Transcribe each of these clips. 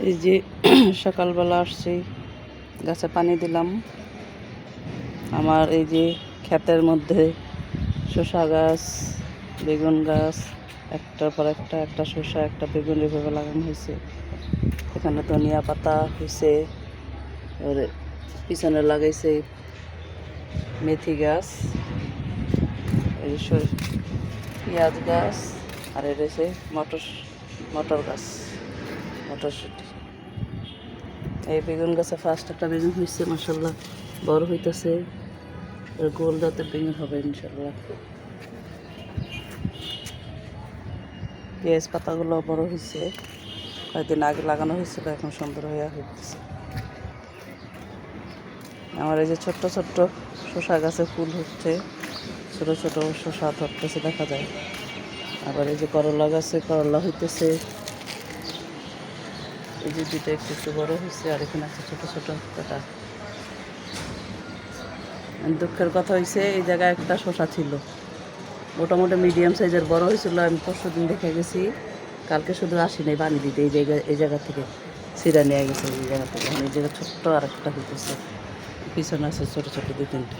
এই যে সকালবেলা আসছি, গাছে পানি দিলাম। আমার এই যে ক্ষেতের মধ্যে শসা গাছ, বেগুন গাছ, একটার পর একটা শসা, একটা বেগুন এভাবে লাগানো হয়েছে। এখানে ধনিয়া পাতা হয়েছে, ওর পিছনে লাগাইছে মেথি গাছ, এই পেঁয়াজ গাছ, আর এটা হচ্ছে মটর গাছ, মটরশুঁটি। এই বেগুন গাছে ফার্স্ট একটা বেগুন হয়েছে, মাসাল্লাহ বড় হইতেছে। গোল জাতের বেগুন হবে ইনশাল্লাহ। পেঁয়াজ পাতাগুলো বড় হয়েছে, কয়েকদিন আগে লাগানো হয়েছিল, এখন সুন্দর হয়ে হইতেছে। আমার এই যে ছোট্ট ছোট্ট শসা গাছে ফুল হচ্ছে, ছোট ছোট শসা ধরতেছে দেখা যায়। আবার এই যে করলা গাছে করলা হইতেছে, এই যে দুটো একটু একটু বড় হয়েছে, আর এখানে আছে ছোট ছোট কাটা। দুঃখের কথা হয়েছে, এই জায়গায় একটা শসা ছিল, মোটামুটি মিডিয়াম সাইজের বড় হয়েছিল। আমি পরশুদিন দেখে গেছি, কালকে শুধু আসি নাই পানি দিতে। এই জায়গা থেকে সিরা নিয়ে গেছে, এই জায়গা থেকে। এই জায়গা ছোট্ট আর একটা হইতেছে, পিছনে আছে ছোটো ছোটো 2-3টা।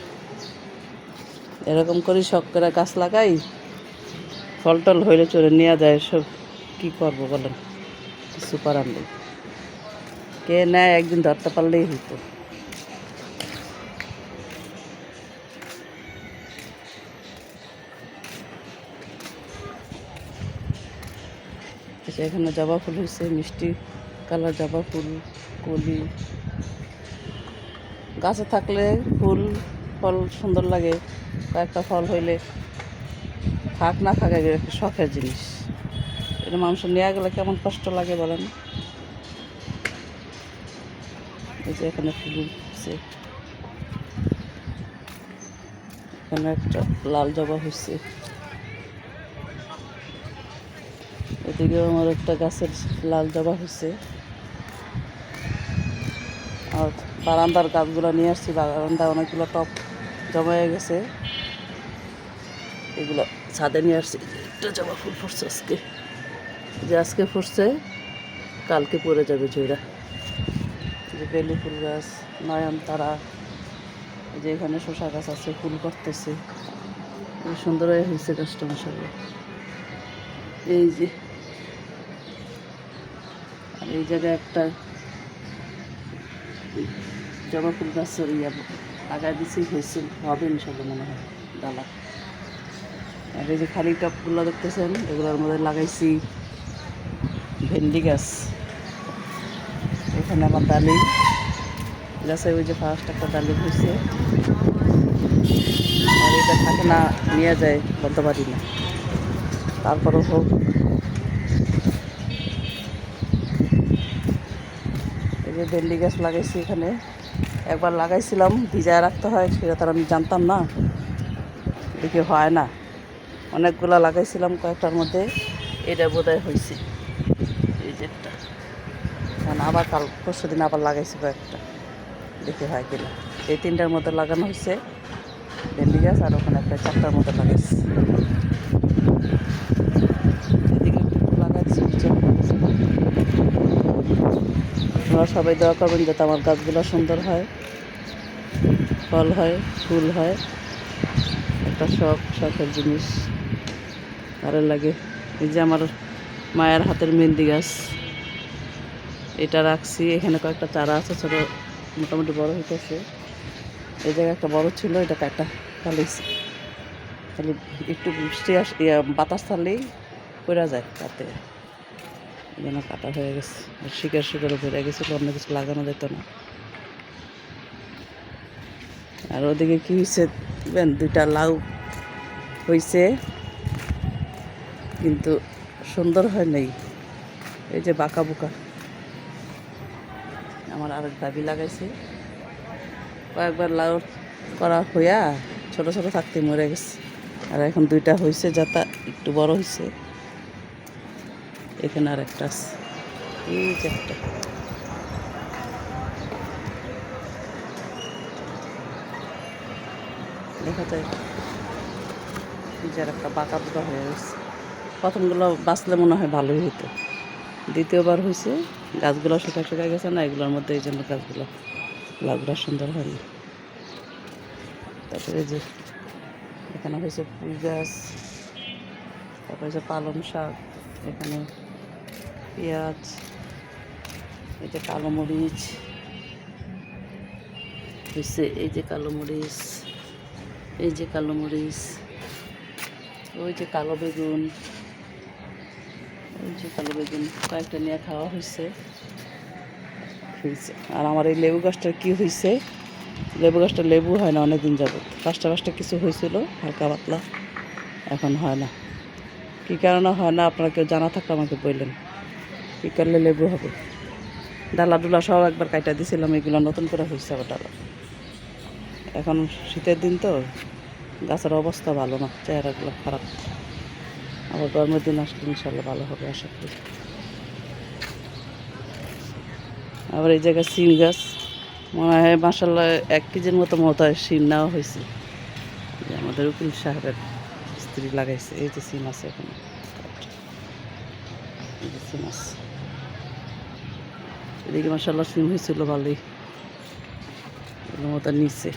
এরকম করি শখ করে গাছ লাগাই, ফল টল হইলে চলে নেওয়া যায়। সব কী করবো বলেন, কিছু করার নেই। কে নেয়, একদিন ধরতে পারলেই হইতো। এখানে জবা ফুল হয়েছে, মিষ্টি কালার জবা ফুল, কলি। গাছে থাকলে ফুল ফল সুন্দর লাগে, কয়েকটা ফল হইলে থাক না থাকে একটা শখের জিনিস। এটা মানুষ নেওয়া গেলে কেমন কষ্ট লাগে বলেন। এই যে এখানে ফুল হচ্ছে, এখানে একটা লাল জবা হয়েছে, এদিকেও আমার একটা গাছের লাল জবা হয়েছে। আর বারান্দার গাছগুলো নিয়ে আসছি, বারান্দায় অনেকগুলো টব জমা হয়ে গেছে, এগুলো ছাদে নিয়ে আসছি। একটা জবা ফুল ফুটছে আজকে, যে আজকে ফুটছে কালকে পড়ে যাবে ঝইরা। যে বেলি ফুল গাছ, নয়নতারা, এই যে এখানে শসা গাছ আছে, ফুল করতেছে, সুন্দর হয়েছে গাছটা মাশাআল্লাহ। এই যে আর এই জায়গায় একটা জবা ফুল গাছের আগা দিচ্ছি, হয়েছে, হবে ইনশাল্লাহ মনে হয় ডালা। আর এই যে খালি টপগুলো দেখতেছেন, এগুলোর মধ্যে লাগাইছি ভেন্ডি গাছ। এখানে আমার ডালি গাছে ওই যে ফার্স্ট একটা ডালি হয়েছে, আর এটা থাকে না, নিয়ে যায়, বলতে পারি না, তারপরেও হোক। এই যে ভেন্ডি গাছ লাগাইছি এখানে, একবার লাগাইছিলাম, ভিজায় রাখতে হয়, সেটা তার আমি জানতাম না, দেখে হয় না। অনেকগুলো লাগাইছিলাম, কয়েকটার মধ্যে এটা বোধহয় হয়েছে, এই যে একটা। কারণ আবার পরশুদিন আবার লাগাইছি কয়েকটা, দেখে হয় কিনা। এই 3টার মধ্যে লাগানো হয়েছে ভেন্ডি গাছ, আর ওখানে একটা 4টার মধ্যে লাগাইছি। এদিকে একটু লাগাচ্ছি, আপনারা সবাই দোয়া করবেন যাতে আমার গাছগুলো সুন্দর হয়, ফল হয়, ফুল হয়। একটা শখের জিনিস, ভালো লাগে। এই যে আমার মায়ের হাতের মেহেন্দি গাছ, এটা রাখছি। এখানে কয়েকটা চারা আছে, ছোটো মোটামুটি বড় হইতেছে। এই জায়গায় একটা বড় ছিল, এটা একটা ফালাইছি, খালি একটু বৃষ্টি বাতাস থাকলেই পড়া যায়, তাতে এই জন্য কাটা হয়ে গেছে। শিকার ভরে গেছিলো, অন্য কিছু লাগানো যেত না। আর ওদিকে কি হয়েছে, 2টা লাউ হয়েছে, কিন্তু সুন্দর হয় নাই, এই যে বাঁকা বুকা। আমার আরেক দাবি লাগাইছে, কয়েকবার লাউ করা হইয়া ছোট ছোট থাকতে মরে গেছে। আর এখন 2টা হয়েছে, যাতে একটু বড় হয়েছে। এখানে আর একটা আছে, এই যে একটা। দেখা যায় এই যে একটা বাঁকা বুকা হয়ে গেছে। প্রথমগুলো বাঁচলে মনে হয় ভালোই হতো, দ্বিতীয়বার হয়েছে গাছগুলো শুকায় শুকায় গেছে না, এগুলোর মধ্যে এই জন্য গাছগুলো লাউগুলো সুন্দর হয়নি। তারপরে এই যে এখানে হয়েছে ফুল গাছ, তারপরে হচ্ছে পালং শাক, এখানে পেঁয়াজ, এই যে কালো মরিচ হয়েছে, এই যে কালো মরিচ, এই যে কালো মরিচ, ওই যে কালো বেগুন, ওই যে কালো বেগুন কয়েকটা নিয়ে খাওয়া হয়েছে। আর আমার এই লেবু গাছটার কী হয়েছে, লেবু গাছটা লেবু হয় না অনেক দিন যাবত। পাঁচটা পাঁচটা কিছু হয়েছিল হালকা পাতলা, এখন হয় না। কী কারণে হয় না আপনারা কেউ জানা থাকলে আমাকে বললেন, কী করলে লেবু হবে। ডালা ডুলা সব একবার কাটা দিয়েছিলাম, এগুলো নতুন করে হয়েছে আবার ডালা। এখন শীতের দিন তো গাছের অবস্থা ভালো না, চেহারাগুলো খারাপ। আবার গরমের দিন আসলে ইনশাল্লাহ ভালো হবে আশা করি। আবার এই জায়গায় সিম গাছ, মনে হয় মাসাল্লাহ 1 কেজির মতো হয় সিম নেওয়া হয়েছে। যে আমাদের উকিল সাহেবের স্ত্রী লাগাইছে। এই যে সিম আছে এখানে, এই যে সিম আছে এদিকে মাসাল্লাহ সিম হয়েছিল ভালোই, এগুলো মতো নিচে